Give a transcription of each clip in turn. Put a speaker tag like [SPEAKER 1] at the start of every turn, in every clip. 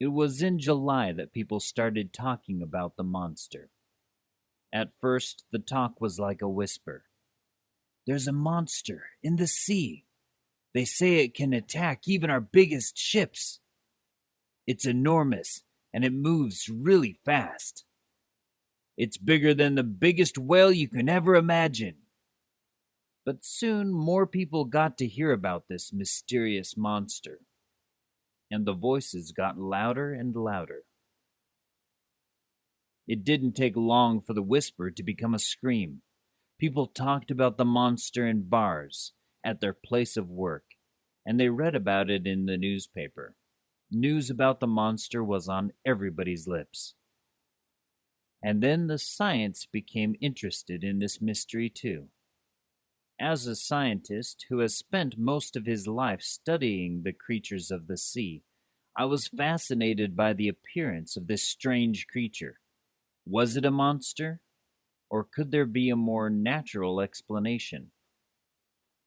[SPEAKER 1] It was in July that people started talking about the monster. At first, the talk was like a whisper. "There's a monster in the sea. They say it can attack even our biggest ships. It's enormous, and it moves really fast. It's bigger than the biggest whale you can ever imagine." But soon more people got to hear about this mysterious monster, and the voices got louder and louder. It didn't take long for the whisper to become a scream. People talked about the monster in bars, at their place of work, and they read about it in the newspaper. News about the monster was on everybody's lips. And then the science became interested in this mystery too. As a scientist who has spent most of his life studying the creatures of the sea, I was fascinated by the appearance of this strange creature. Was it a monster? Or could there be a more natural explanation?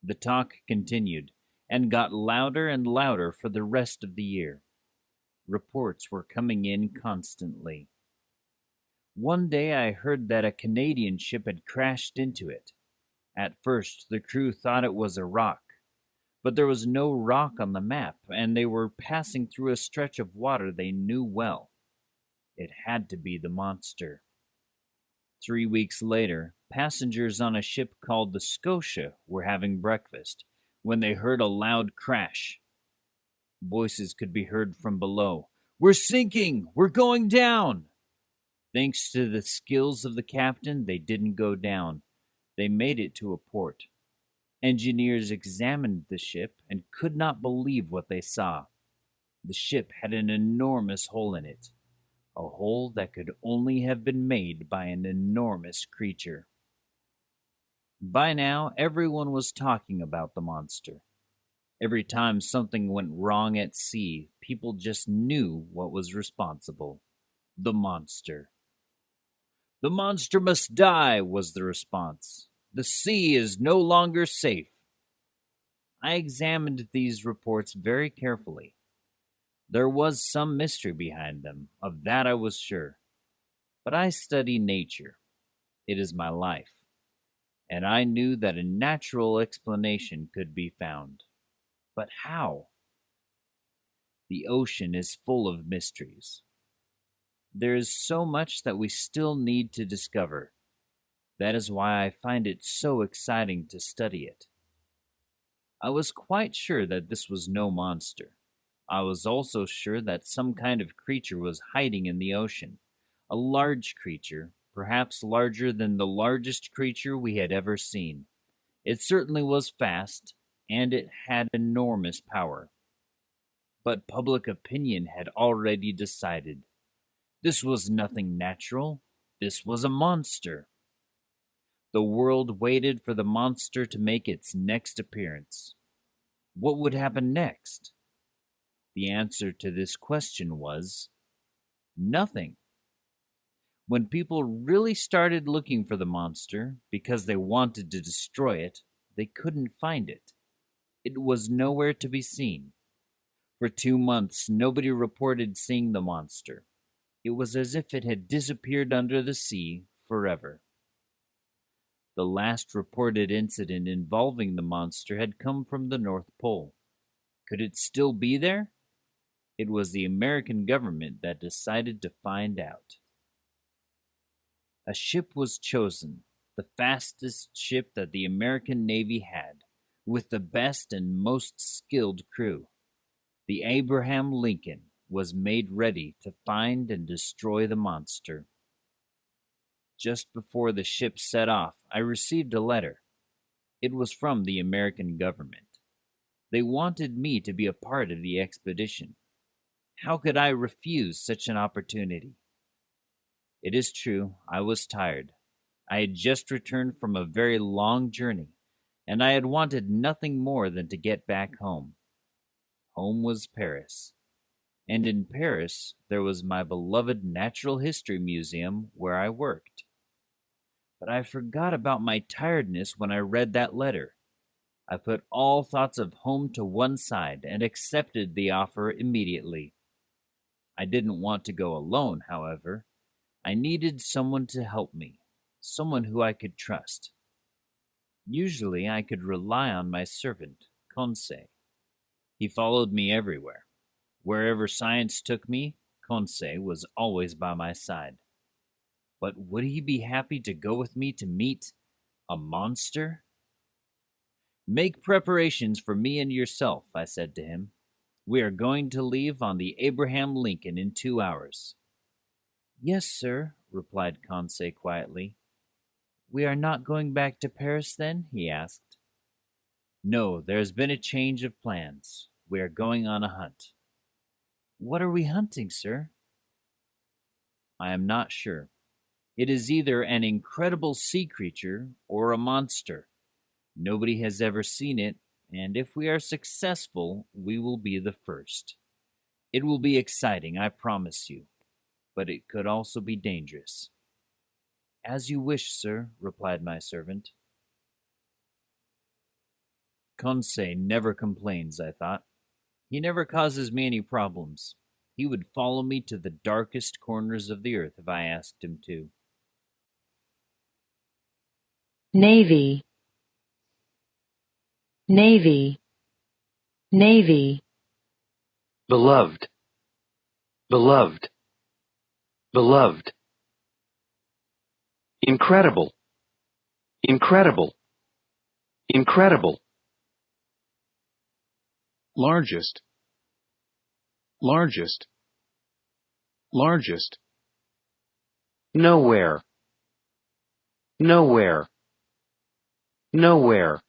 [SPEAKER 1] The talk continued, and got louder and louder for the rest of the year. Reports were coming in constantly. One day I heard that a Canadian ship had crashed into it. At first, the crew thought it was a rock, but there was no rock on the map, and they were passing through a stretch of water they knew well. It had to be the monster. 3 weeks later, passengers on a ship called the Scotia were having breakfast when they heard a loud crash. Voices could be heard from below. "We're sinking! We're going down!" Thanks to the skills of the captain, they didn't go down. They made it to a port. Engineers examined the ship and could not believe what they saw. The ship had an enormous hole in it, a hole that could only have been made by an enormous creature. By now, everyone was talking about the monster. Every time something went wrong at sea, people just knew what was responsible. The monster. "The monster must die," was the response. "The sea is no longer safe." I examined these reports very carefully. There was some mystery behind them, of that I was sure. But I study nature. It is my life. And I knew that a natural explanation could be found. But how? The ocean is full of mysteries. There is so much that we still need to discover. That is why I find it so exciting to study it. I was quite sure that this was no monster. I was also sure that some kind of creature was hiding in the ocean, a large creature, perhaps larger than the largest creature we had ever seen. It certainly was fast, and it had enormous power. But public opinion had already decided. This was nothing natural. This was a monster. The world waited for the monster to make its next appearance. What would happen next? The answer to this question was nothing. When people really started looking for the monster because they wanted to destroy it, they couldn't find it. It was nowhere to be seen. For 2 months, nobody reported seeing the monster. It was as if it had disappeared under the sea forever. The last reported incident involving the monster had come from the North Pole. Could it still be there? It was the American government that decided to find out. A ship was chosen, the fastest ship that the American Navy had, with the best and most skilled crew. The Abraham Lincoln was made ready to find and destroy the monster. Just before the ship set off, I received a letter. It was from the American government. They wanted me to be a part of the expedition. How could I refuse such an opportunity? It is true, I was tired. I had just returned from a very long journey, and I had wanted nothing more than to get back home. Home was Paris. And in Paris, there was my beloved Natural History Museum where I worked. But I forgot about my tiredness when I read that letter. I put all thoughts of home to one side and accepted the offer immediately. I didn't want to go alone, however. I needed someone to help me, someone who I could trust. Usually I could rely on my servant, Conseil. He followed me everywhere. Wherever science took me, Conseil was always by my side. But would he be happy to go with me to meet a monster? Make preparations for me and yourself, I said to him. We are going to leave on the Abraham Lincoln in 2 hours. Yes, sir, replied Conseil quietly. We are not going back to Paris, then? He asked. No, there has been a change of plans. We are going on a hunt. What are we hunting, sir? I am not sure. It is either an incredible sea creature or a monster. Nobody has ever seen it, and if we are successful, we will be the first. It will be exciting, I promise you, but it could also be dangerous. As you wish, sir, replied my servant. Conseil never complains, I thought. He never causes me any problems. He would follow me to the darkest corners of the earth if I asked him to.
[SPEAKER 2] Navy, Navy, Navy.
[SPEAKER 3] Beloved, beloved, beloved. Incredible, incredible, incredible. Largest, largest, largest. Nowhere, nowhere, nowhere.